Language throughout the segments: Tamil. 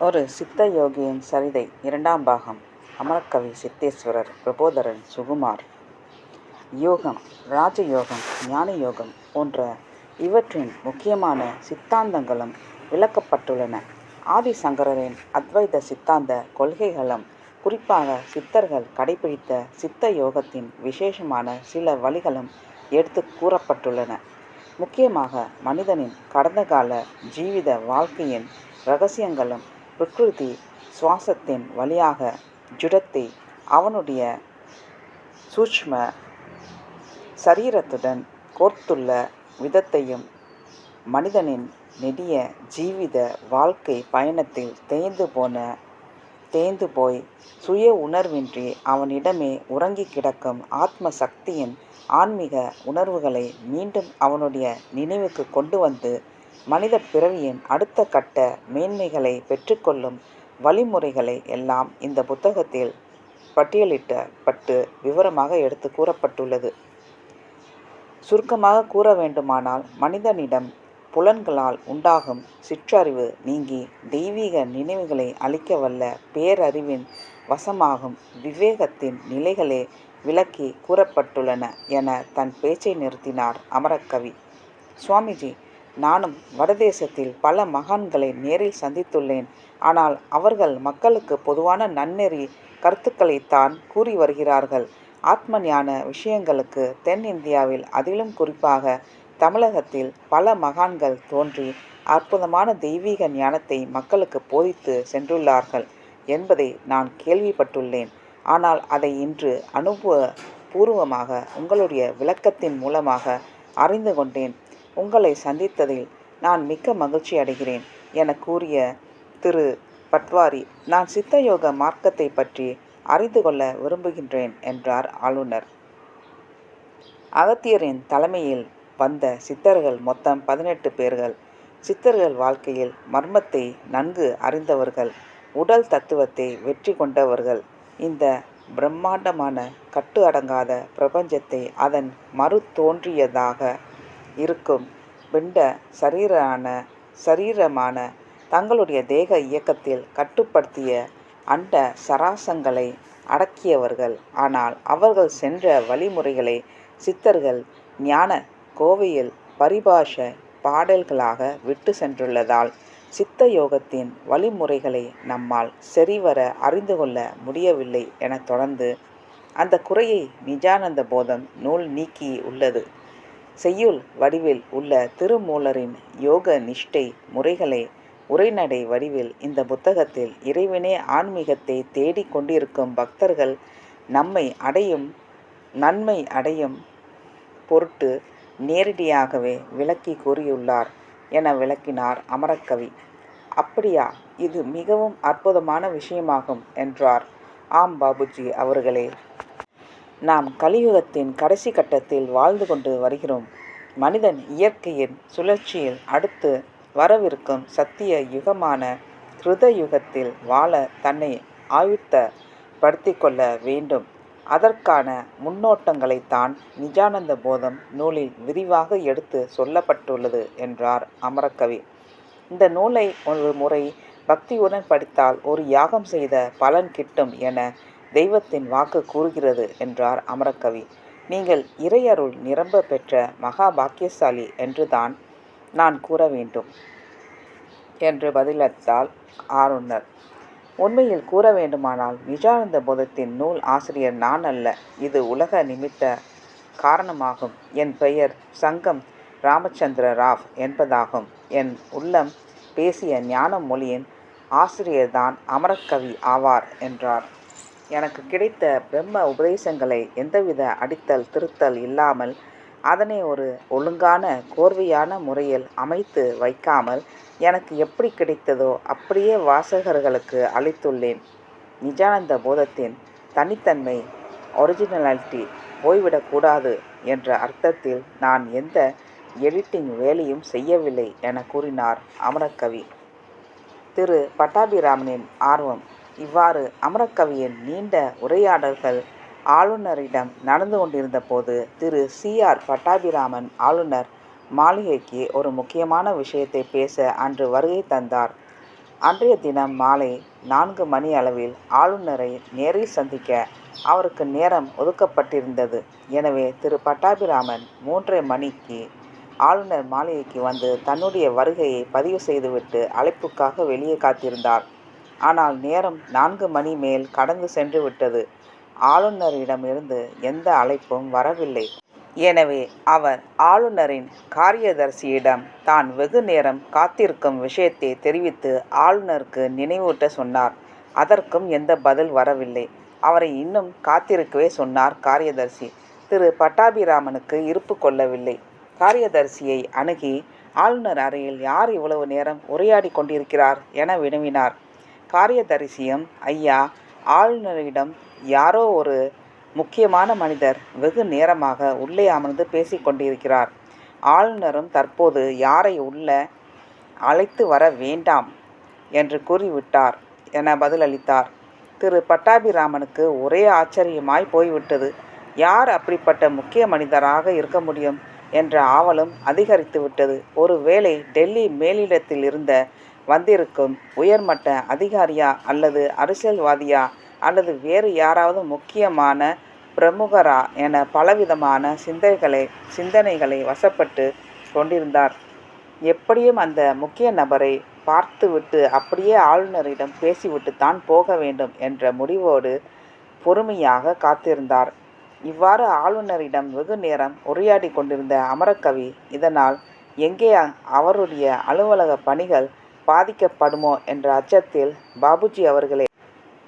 ஒரு சித்த யோகியின் சரிதை இரண்டாம் பாகம். அமரக்கவி சித்தேஸ்வரர், பிரபோதரன், சுகுமார். யோகம், ராஜயோகம், ஞான யோகம் போன்ற இவற்றின் முக்கியமான சித்தாந்தங்களும் விளக்கப்பட்டுள்ளன. ஆதிசங்கரரின் அத்வைத சித்தாந்த கொள்கைகளும் குறிப்பாக சித்தர்கள் கடைபிடித்த சித்த யோகத்தின் விசேஷமான சில வழிகளும் எடுத்து கூறப்பட்டுள்ளன. முக்கியமாக மனிதனின் கடந்த கால ஜீவித வாழ்க்கையின் இரகசியங்களும் பிரகிருதி சுவாசத்தின் வழியாக ஜுடத்தை அவனுடைய சூட்ச்ம சரீரத்துடன் கோர்த்துள்ள விதத்தையும் மனிதனின் நெடிய ஜீவித வாழ்க்கை பயணத்தில் தேய்ந்து போய் சுய உணர்வின்றி அவனிடமே உறங்கி கிடக்கும் ஆத்ம சக்தியின் ஆன்மீக உணர்வுகளை மீண்டும் அவனுடைய நினைவுக்கு கொண்டு வந்து மனித பிறவியின் அடுத்த கட்ட மேன்மைகளை பெற்றுக்கொள்ளும் வழிமுறைகளை எல்லாம் இந்த புத்தகத்தில் பட்டியலிட்டப்பட்டு விவரமாக எடுத்து கூறப்பட்டுள்ளது. சுருக்கமாக கூற வேண்டுமானால், மனிதனிடம் புலன்களால் உண்டாகும் சிற்றறிவு நீங்கி தெய்வீக நினைவுகளை அளிக்க வல்ல பேரறிவின் வசமாகும் விவேகத்தின் நிலைகளே விளக்கி கூறப்பட்டுள்ளன என தன் பேச்சை நிறுத்தினார் அமரக்கவி. சுவாமிஜி, நானும் வடதேசத்தில் பல மகான்களை நேரில் சந்தித்துள்ளேன். ஆனால் அவர்கள் மக்களுக்கு பொதுவான நன்னெறி கருத்துக்களைத்தான் கூறி வருகிறார்கள். ஆத்ம ஞான விஷயங்களுக்கு தென்னிந்தியாவில், அதிலும் குறிப்பாக தமிழகத்தில் பல மகான்கள் தோன்றி அற்புதமான தெய்வீக ஞானத்தை மக்களுக்கு போதித்து சென்றுள்ளார்கள் என்பதை நான் கேள்விப்பட்டுள்ளேன். ஆனால் அதை இன்று அனுபவபூர்வமாக உங்களுடைய விளக்கத்தின் மூலமாக அறிந்து கொண்டேன். உங்களை சந்தித்ததில் நான் மிக்க மகிழ்ச்சி அடைகிறேன் என கூறிய திரு பட்வாரி, நான் சித்தயோக மார்க்கத்தை பற்றி அறிந்து கொள்ள விரும்புகின்றேன் என்றார் ஆளுநர். அகத்தியரின் தலைமையில் வந்த சித்தர்கள் மொத்தம் 18 பேர்கள். சித்தர்கள் வாழ்க்கையில் மர்மத்தை நன்கு அறிந்தவர்கள், உடல் தத்துவத்தை வெற்றி கொண்டவர்கள். இந்த பிரம்மாண்டமான கட்டு அடங்காத பிரபஞ்சத்தை அதன் மறு தோன்றியதாக இருக்கும் பிண்ட சரீரமான தங்களுடைய தேக இயக்கத்தில் கட்டுப்படுத்திய அண்ட சராசங்களை அடக்கியவர்கள். ஆனால் அவர்கள் சென்ற வழிமுறைகளை சித்தர்கள் ஞான கோவையில் பரிபாஷ பாடல்களாக விட்டு சென்றுள்ளதால் சித்த யோகத்தின் வழிமுறைகளை நம்மால் சரிவர அறிந்து கொள்ள முடியவில்லை என தொடர்ந்து அந்த குறையை நிஜானந்த போதம் நூல் நீக்கி உள்ளது. செய்யுள் வடிவில் உள்ள திருமூலரின் யோக நிஷ்டை முறைகளை உரைநடை வடிவில் இந்த புத்தகத்தில் இறைவனே ஆன்மீகத்தை தேடிக் கொண்டிருக்கும் பக்தர்கள் நன்மை அடையும் பொருட்டு நேரடியாகவே விளக்கி கூறியுள்ளார் என விளக்கினார் அமரக்கவி. அப்படியா, இது மிகவும் அற்புதமான விஷயமாகும் என்றார். ஆம் பாபுஜி அவர்களே, நாம் கலியுகத்தின் கடைசி கட்டத்தில் வாழ்ந்து கொண்டு வருகிறோம். மனிதன் இயற்கையின் சுழற்சியில் அடுத்து வரவிருக்கும் சத்திய யுகமான கிருத யுகத்தில் வாழ தன்னை ஆயுத்தப்படுத்தி கொள்ள வேண்டும். அதற்கான முன்னோட்டங்களைத்தான் நிஜானந்த போதம் நூலில் விரிவாக எடுத்து சொல்லப்பட்டுள்ளது என்றார் அமரக்கவி. இந்த நூலை ஒரு முறை பக்தியுடன் படித்தால் ஒரு யாகம் செய்த பலன் கிட்டும் என தெய்வத்தின் வாக்கு கூறுகிறது என்றார் அமரக்கவி. நீங்கள் இறையருள் நிரம்ப பெற்ற மகா பாக்கியசாலி என்றுதான் நான் கூற வேண்டும் என்று பதிலளித்தார் ஆளுநர். உண்மையில் கூற வேண்டுமானால் நிஜானந்த போதத்தின் நூல் ஆசிரியர் நான் அல்ல. இது உலக நிமித்த காரணமாகும். என் பெயர் சங்கம் ராமச்சந்திர ராவ் என்பதாகும். என் உள்ளம் பேசிய ஞான மொழியின் ஆசிரியர்தான் அமரக்கவி ஆவார் என்றார். எனக்கு கிடைத்த பிரம்ம உபதேசங்களை எந்தவித அடித்தல் திருத்தல் இல்லாமல், அதனை ஒரு ஒழுங்கான கோர்வையான முறையில் அமைத்து வைக்காமல் எனக்கு எப்படி கிடைத்ததோ அப்படியே வாசகர்களுக்கு அளித்துள்ளேன். நிஜானந்த போதத்தின் தனித்தன்மை, ஒரிஜினாலிட்டி போய்விடக்கூடாது என்ற அர்த்தத்தில் நான் எந்த எடிட்டிங் வேலையும் செய்யவில்லை என கூறினார் அமரக்கவி. திரு பட்டாபிராமனின் ஆர்வம். இவ்வாறு அமரக்கவியின் நீண்ட உரையாடல்கள் ஆளுநரிடம் நடந்து கொண்டிருந்த போது திரு சி.ஆர். பட்டாபிராமன் ஆளுநர் மாளிகைக்கு ஒரு முக்கியமான விஷயத்தை பேச அன்று வருகை தந்தார். அன்றைய தினம் மாலை 4 மணி அளவில் ஆளுநரை நேரில் சந்திக்க அவருக்கு நேரம் ஒதுக்கப்பட்டிருந்தது. எனவே திரு பட்டாபிராமன் 3:30 மணிக்கு ஆளுநர் மாளிகைக்கு வந்து தன்னுடைய வருகையை பதிவு செய்துவிட்டு அழைப்புக்காக வெளியே காத்திருந்தார். ஆனால் நேரம் 4 மணி மேல் கடந்து சென்று விட்டது. ஆளுநரிடமிருந்து எந்த அழைப்பும் வரவில்லை. எனவே அவர் ஆளுநரின் காரியதர்சியிடம் தான் வெகு நேரம் காத்திருக்கும் விஷயத்தை தெரிவித்து ஆளுநருக்கு நினைவூட்ட சொன்னார். அதற்கும் எந்த பதில் வரவில்லை. அவரை இன்னும் காத்திருக்கவே சொன்னார் காரியதர்சி. திரு பட்டாபிராமனுக்கு இருப்பு கொள்ளவில்லை. காரியதர்சியை அணுகி ஆளுநர் அறையில் யார் இவ்வளவு நேரம் உரையாடி கொண்டிருக்கிறார் என வினவினார். காரியதரிசியும், ஐயா, ஆளுநரிடம் யாரோ ஒரு முக்கியமான மனிதர் வெகு நேரமாக உள்ளே அமர்ந்து பேசி கொண்டிருக்கிறார். ஆளுநரும் தற்போது யாரை உள்ள அழைத்து வர வேண்டாம் என்று கூறிவிட்டார் என பதிலளித்தார். திரு பட்டாபிராமனுக்கு ஒரே ஆச்சரியமாய் போய்விட்டது. யார் அப்படிப்பட்ட முக்கிய மனிதராக இருக்க முடியும் என்ற ஆவலும் அதிகரித்து விட்டது. ஒருவேளை டெல்லி மேலிடத்தில் இருந்த வந்திருக்கும் உயர்மட்ட அதிகாரியா அல்லது அரசியல்வாதியா அல்லது வேறு யாராவது முக்கியமான பிரமுகரா என பலவிதமான சிந்தனைகளை வசப்பட்டு கொண்டிருந்தார். எப்படியும் அந்த முக்கிய நபரை பார்த்துவிட்டு அப்படியே ஆளுநரிடம் பேசிவிட்டு தான் போக வேண்டும் என்ற முடிவோடு பொறுமையாக காத்திருந்தார். இவ்வாறு ஆளுநரிடம் வெகு நேரம் உரையாடி கொண்டிருந்த அமரக்கவி இதனால் எங்கே அவருடைய அலுவலக பணிகள் பாதிக்கப்படுமோ என்ற அச்சத்தில், பாபுஜி அவர்களே,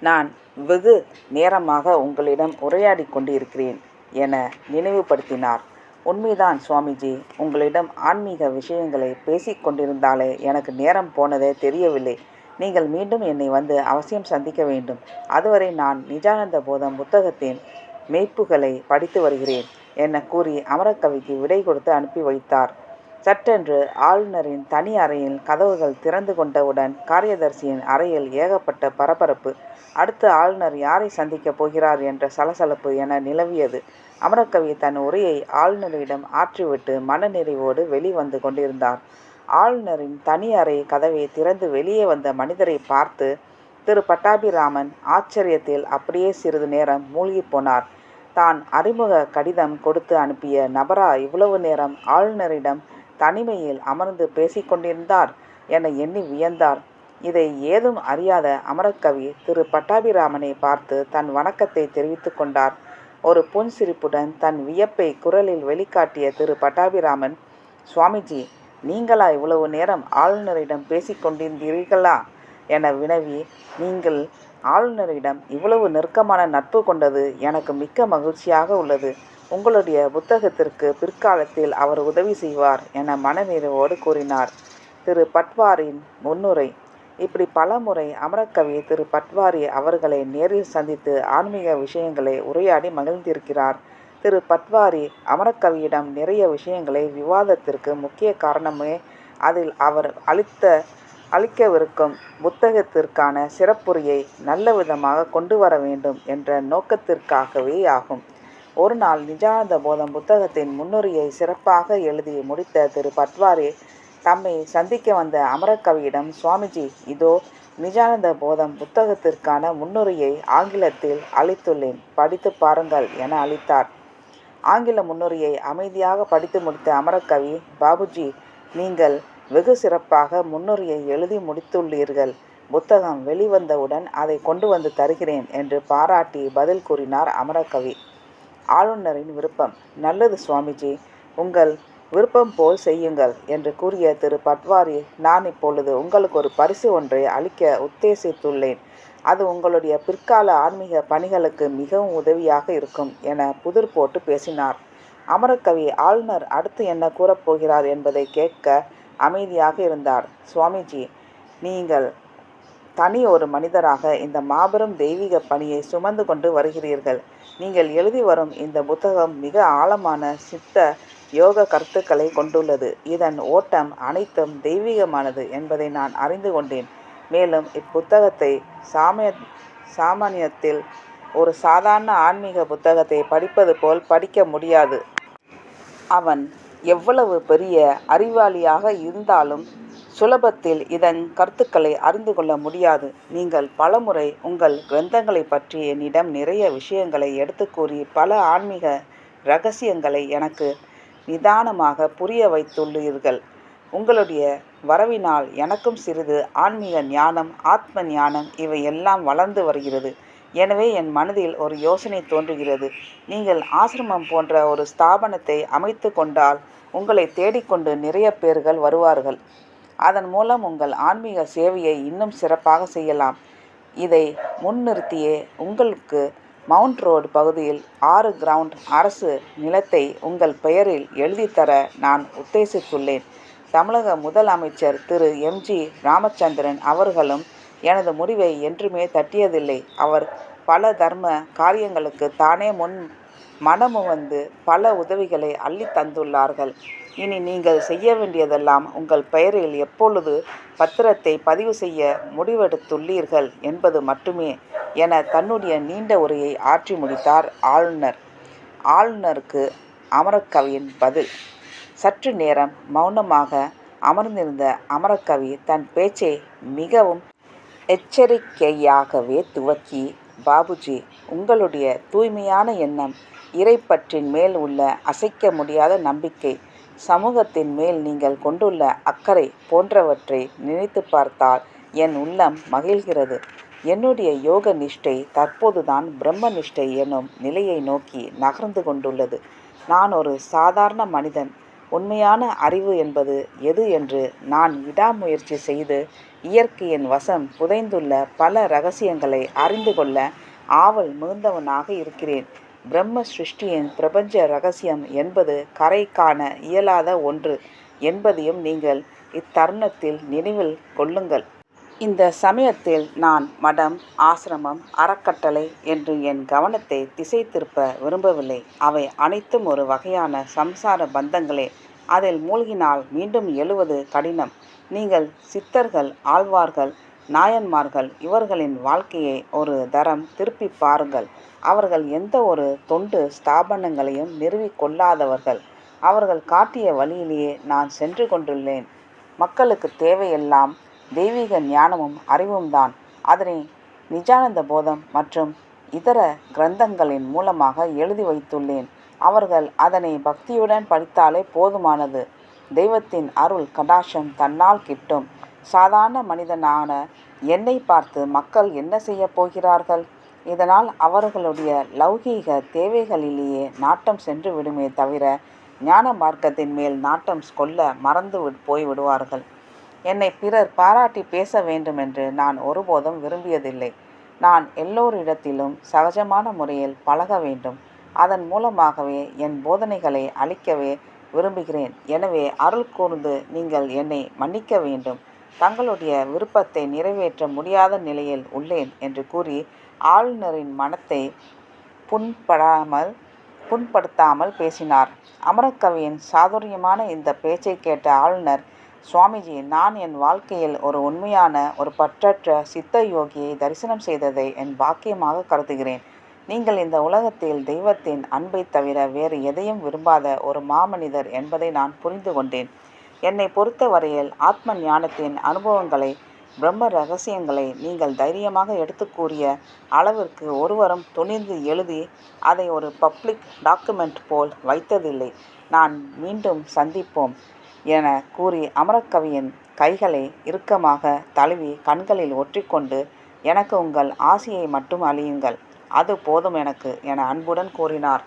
நான் வெகு நேரமாக உங்களிடம் உரையாடி கொண்டிருக்கிறேன் என நினைவுபடுத்தினார். உண்மைதான் சுவாமிஜி, உங்களிடம் ஆன்மீக விஷயங்களை பேசிக் கொண்டிருந்தாலே எனக்கு நேரம் போனதே தெரியவில்லை. நீங்கள் மீண்டும் என்னை வந்து அவசியம் சந்திக்க வேண்டும். அதுவரை நான் நிஜானந்த போதம் புத்தகத்தின் மெய்ப்புகளை படித்து வருகிறேன் என கூறி அமரக்கவிக்கு விடை கொடுத்து அனுப்பி வைத்தார். சட்டென்று ஆளுநரின் தனி அறையில் கதவுகள் திறந்து கொண்டவுடன் காரியதர்சியின் அறையில் ஏகப்பட்ட பரபரப்பு. அடுத்து ஆளுநர் யாரை சந்திக்கப் போகிறார் என்ற சலசலப்பு என நிலவியது. அமரக்கவி தன் உரையை ஆளுநரிடம் ஆற்றிவிட்டு மனநிறைவோடு வெளிவந்து கொண்டிருந்தார். ஆளுநரின் தனி அறை கதவை திறந்து வெளியே வந்த மனிதரை பார்த்து திரு பட்டாபிராமன் ஆச்சரியத்தில் அப்படியே சிறிது நேரம் மூழ்கி போனார். தான் அறிமுக கடிதம் கொடுத்து அனுப்பிய நபரா இவ்வளவு நேரம் ஆளுநரிடம் தனிமையில் அமர்ந்து பேசிக்கொண்டிருந்தார் என எண்ணி வியந்தார். இதை ஏதும் அறியாத அமரக்கவி திரு பட்டாபிராமனை பார்த்து தன் வணக்கத்தை தெரிவித்து கொண்டார். ஒரு புன்சிரிப்புடன் தன் வியப்பை குரலில் வெளிக்காட்டிய திரு பட்டாபிராமன், சுவாமிஜி, நீங்களா இவ்வளவு நேரம் ஆளுநரிடம் பேசிக்கொண்டிருந்தீர்களா என வினவி, நீங்கள் ஆளுநரிடம் இவ்வளவு நெருக்கமான நட்பு கொண்டது எனக்கு மிக்க மகிழ்ச்சியாக உள்ளது. உங்களுடைய புத்தகத்திற்கு பிற்காலத்தில் அவர் உதவி செய்வார் என மனநிறைவோடு கூறினார். திரு பட்வாரின் முன்னுரை. இப்படி பலமுறை அமரக்கவி திரு பட்வாரி அவர்களை நேரில் சந்தித்து ஆன்மீக விஷயங்களை உரையாடி மகிழ்ந்திருக்கிறார். திரு பட்வாரி அமரக்கவியிடம் நிறைய விஷயங்களை விவாதத்திற்கு முக்கிய காரணமே அதில் அவர் அளிக்கவிருக்கும் புத்தகத்திற்கான சிறப்புரையை நல்ல விதமாக கொண்டு வர வேண்டும் என்ற நோக்கத்திற்காகவே ஆகும். ஒரு நாள் நிஜானந்த போதம் புத்தகத்தின் முன்னுரையை சிறப்பாக எழுதி முடித்த திரு பட்வாரி தம்மை சந்திக்க வந்த அமரக்கவியிடம், சுவாமிஜி, இதோ நிஜானந்த போதம் புத்தகத்திற்கான முன்னுரையை ஆங்கிலத்தில் அளித்துள்ளேன், படித்து பாருங்கள் என அளித்தார். ஆங்கில முன்னுரையை அமைதியாக படித்து முடித்த அமரக்கவி, பாபுஜி, நீங்கள் வெகு சிறப்பாக முன்னுரையை எழுதி முடித்துள்ளீர்கள். புத்தகம் வெளிவந்தவுடன் அதை கொண்டு வந்து தருகிறேன் என்று பாராட்டி பதில் கூறினார் அமரக்கவி. ஆளுநரின் விருப்பம். நல்லது சுவாமிஜி, உங்கள் விருப்பம் போல் செய்யுங்கள் என்று கூறிய திரு பட்வாரி, நான் இப்பொழுது உங்களுக்கு ஒரு பரிசு ஒன்றை அளிக்க உத்தேசித்துள்ளேன். அது உங்களுடைய பிற்கால ஆன்மீக பணிகளுக்கு மிகவும் உதவியாக இருக்கும் என புதிர் போட்டு பேசினார். அமரக்கவி ஆளுநர் அடுத்து என்ன கூறப்போகிறார் என்பதை கேட்க அமைதியாக இருந்தார். சுவாமிஜி, நீங்கள் தனி ஒரு மனிதராக இந்த மாபெரும் தெய்வீக பணியை சுமந்து கொண்டு வருகிறீர்கள். நீங்கள் எழுதி வரும் இந்த புத்தகம் மிக ஆழமான சித்த யோக கருத்துக்களை கொண்டுள்ளது. இதன் ஓட்டம் அனைத்தும் தெய்வீகமானது என்பதை நான் அறிந்து கொண்டேன். மேலும் இப்புத்தகத்தை சாமானியத்தில் ஒரு சாதாரண ஆன்மீக புத்தகத்தை படிப்பது போல் படிக்க முடியாது. அவன் எவ்வளவு பெரிய அறிவாளியாக இருந்தாலும் சுலபத்தில் இதன் கருத்துக்களை அறிந்து கொள்ள முடியாது. நீங்கள் பலமுறை உங்கள் கிரந்தங்களை பற்றி என்னிடம் நிறைய விஷயங்களை எடுத்து கூறி பல ஆன்மீக இரகசியங்களை எனக்கு நிதானமாக புரிய வைத்துள்ளீர்கள். உங்களுடைய வரவினால் எனக்கும் சிறிது ஆன்மீக ஞானம், ஆத்ம ஞானம் இவை எல்லாம் வளர்ந்து வருகிறது. எனவே என் மனதில் ஒரு யோசனை தோன்றுகிறது. நீங்கள் ஆசிரமம் போன்ற ஒரு ஸ்தாபனத்தை அமைத்து கொண்டால் உங்களை தேடிக்கொண்டு நிறைய பேர்கள் வருவார்கள். அதன் மூலம் உங்கள் ஆன்மீக சேவையை இன்னும் சிறப்பாக செய்யலாம். இதை முன்னிறுத்தியே உங்களுக்கு மவுண்ட் ரோடு பகுதியில் 6 கிரவுண்ட் அரசு நிலத்தை உங்கள் பெயரில் எழுதித்தர நான் உத்தேசித்துள்ளேன். தமிழக முதல் அமைச்சர் திரு எம்.ஜி. ராமச்சந்திரன் அவர்களும் எனது முடிவை என்றுமே தட்டியதில்லை. அவர் பல தர்ம காரியங்களுக்கு தானே மனமுவந்து பல உதவிகளை அள்ளித் தந்துள்ளார்கள். இனி நீங்கள் செய்ய வேண்டியதெல்லாம் உங்கள் பெயரில் எப்பொழுது பத்திரத்தை பதிவு செய்ய முடிவெடுத்துள்ளீர்கள் என்பது மட்டுமே என தன்னுடைய நீண்ட உரையை ஆற்றி முடித்தார் ஆளுநர். ஆளுநருக்கு அமரக்கவியின் பதில். சற்று நேரம் மௌனமாக அமர்ந்திருந்த அமரக்கவி தன் பேச்சை மிகவும் எச்சரிக்கையாகவே துவக்கி, பாபுஜி, உங்களுடைய தூய்மையான எண்ணம், இறைப்பற்றின் மேல் உள்ள அசைக்க முடியாத நம்பிக்கை, சமூகத்தின் மேல் நீங்கள் கொண்டுள்ள அக்கறை போன்றவற்றை நினைத்து பார்த்தால் என் உள்ளம் மகிழ்கிறது. என்னுடைய யோக நிஷ்டை தற்போதுதான் பிரம்ம நிஷ்டை எனும் நிலையை நோக்கி நகர்ந்து கொண்டுள்ளது. நான் ஒரு சாதாரண மனிதன். உண்மையான அறிவு என்பது எது என்று நான் விடாமுயற்சி செய்து இயற்கையின் வசம் புதைந்துள்ள பல இரகசியங்களை அறிந்து கொள்ள ஆவல் மிகுந்தவனாக இருக்கிறேன். பிரம்ம சிருஷ்டியின் பிரபஞ்ச இரகசியம் என்பது கரை காண இயலாத ஒன்று என்பதையும் நீங்கள் இத்தருணத்தில் நினைவில் கொள்ளுங்கள். இந்த சமயத்தில் நான் மடம், ஆசிரமம், அறக்கட்டளை என்று என் கவனத்தை திசை திருப்ப விரும்பவில்லை. அவை அனைத்தும் ஒரு வகையான சம்சார பந்தங்களே. அதில் மூழ்கினால் மீண்டும் எழுவது கடினம். நீங்கள் சித்தர்கள், ஆழ்வார்கள், நாயன்மார்கள் இவர்களின் வாழ்க்கையை ஒரு தரம் திருப்பி பாருங்கள். அவர்கள் எந்த ஒரு தொண்டு ஸ்தாபனங்களையும் நிறுவிக் கொள்ளாதவர்கள். அவர்கள் காட்டிய வழியிலேயே நான் சென்று கொண்டுள்ளேன். மக்களுக்கு தேவையெல்லாம் தெய்வீக ஞானமும் அறிவும் தான். அதனை நிஜானந்த போதம் மற்றும் இதர கிரந்தங்களின் மூலமாக எழுதி வைத்துள்ளேன். அவர்கள் அதனை பக்தியுடன் படித்தாலே போதுமானது. தெய்வத்தின் அருள் கடாட்சம் தன்னால் கிட்டும். சாதாரண மனிதனான என்னை பார்த்து மக்கள் என்ன செய்ய போகிறார்கள்? இதனால் அவர்களுடைய லௌகீக தேவைகளிலேயே நாட்டம் சென்று விடுமே தவிர ஞான மார்க்கத்தின் மேல் நாட்டம் கொள்ள மறந்து போய்விடுவார்கள். என்னை பிறர் பாராட்டி பேச வேண்டுமென்று நான் ஒருபோதும் விரும்பியதில்லை. நான் எல்லோரிடத்திலும் சகஜமான முறையில் பழக வேண்டும். அதன் மூலமாகவே என் போதனைகளை அளிக்கவே விரும்புகிறேன். எனவே அருள் கூர்ந்து நீங்கள் என்னை மன்னிக்க வேண்டும். தங்களுடைய விருப்பத்தை நிறைவேற்ற முடியாத நிலையில் உள்ளேன் என்று கூறி ஆளுநரின் மனத்தை புண்படுத்தாமல் பேசினார். அமரக்கவியின் சாதுரியமான இந்த பேச்சை கேட்ட ஆளுநர், சுவாமிஜி, நான் என் வாழ்க்கையில் ஒரு உண்மையான, ஒரு பற்றற்ற சித்த யோகியை தரிசனம் செய்ததை என் பாக்கியமாக கருதுகிறேன். நீங்கள் இந்த உலகத்தில் தெய்வத்தின் அன்பை தவிர வேறு எதையும் விரும்பாத ஒரு மாமனிதர் என்பதை நான் புரிந்து கொண்டேன். என்னை பொறுத்த வரையில் ஆத்ம ஞானத்தின் அனுபவங்களை, பிரம்ம ரகசியங்களை நீங்கள் தைரியமாக எடுத்து கூறிய அளவிற்கு ஒருவரும் துணிந்து எழுதி அதை ஒரு பப்ளிக் டாக்குமெண்ட் போல் வைத்ததில்லை. நான் மீண்டும் சந்திப்போம் என கூறி அமரக்கவியின் கைகளை இறுக்கமாக தழுவி கண்களில் ஒற்றிக்கொண்டு, எனக்கு உங்கள் ஆசியை மட்டும் அளியுங்கள், அது போதும் எனக்கு என அன்புடன் கூறினார்.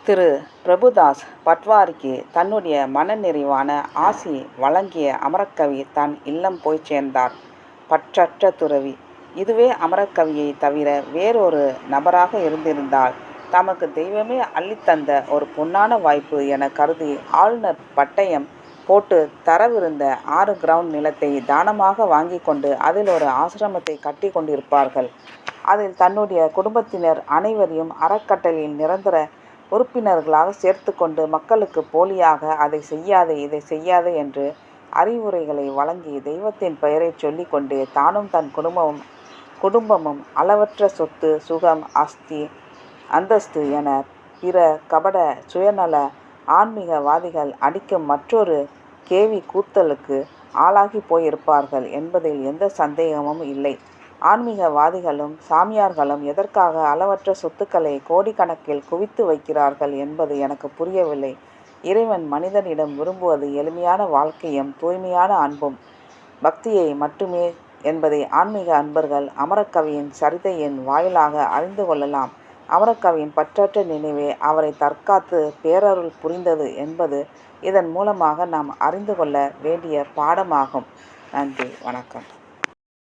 திரு பிரபுதாஸ் பட்வாரிக்கு தன்னுடைய மனநிறைவான ஆசி வழங்கிய அமரக்கவி தன் இல்லம் போய் சேர்ந்தார். பற்றற்ற துறவி. இதுவே அமரக்கவியை தவிர வேறொரு நபராக இருந்திருந்தால் தமக்கு தெய்வமே அள்ளித்தந்த ஒரு பொன்னான வாய்ப்பு என கருதி ஆளுநர் பட்டயம் போட்டு தரவிருந்த 6 கிரவுண்ட் நிலத்தை தானமாக வாங்கி கொண்டு அதில் ஒரு ஆசிரமத்தை கட்டி கொண்டிருப்பார்கள். அதில் தன்னுடைய குடும்பத்தினர் அனைவரையும் அறக்கட்டளையில் நிரந்தர உறுப்பினர்களாக சேர்த்து கொண்டு மக்களுக்கு போலியாக அதை செய்யாதே, இதை செய்யாதே என்று அறிவுரைகளை வழங்கி தெய்வத்தின் பெயரை சொல்லி கொண்டே தானும் தன் குடும்பமும் அளவற்ற சொத்து, சுகம், அந்தஸ்து என பிற கபட சுயநல ஆன்மீகவாதிகள் அடிக்கும் மற்றொரு கேவி கூத்தலுக்கு ஆளாகி போயிருப்பார்கள் என்பதில் எந்த சந்தேகமும் இல்லை. ஆன்மீகவாதிகளும் சாமியார்களும் எதற்காக அளவற்ற சொத்துக்களை கோடிக்கணக்கில் குவித்து வைக்கிறார்கள் என்பது எனக்கு புரியவில்லை. இறைவன் மனிதனிடம் விரும்புவது எளிமையான வாழ்க்கையும் தூய்மையான அன்பும் பக்தியை மட்டுமே என்பதை ஆன்மீக அன்பர்கள் அமரக்கவியின் சரிதையின் வாயிலாக அறிந்து கொள்ளலாம். அமரக்கவியின் பற்றற்ற நினைவே அவரை தற்காத்து பேரருள் புரிந்தது என்பது இதன் மூலமாக நாம் அறிந்து கொள்ள வேண்டிய பாடமாகும். நன்றி, வணக்கம்.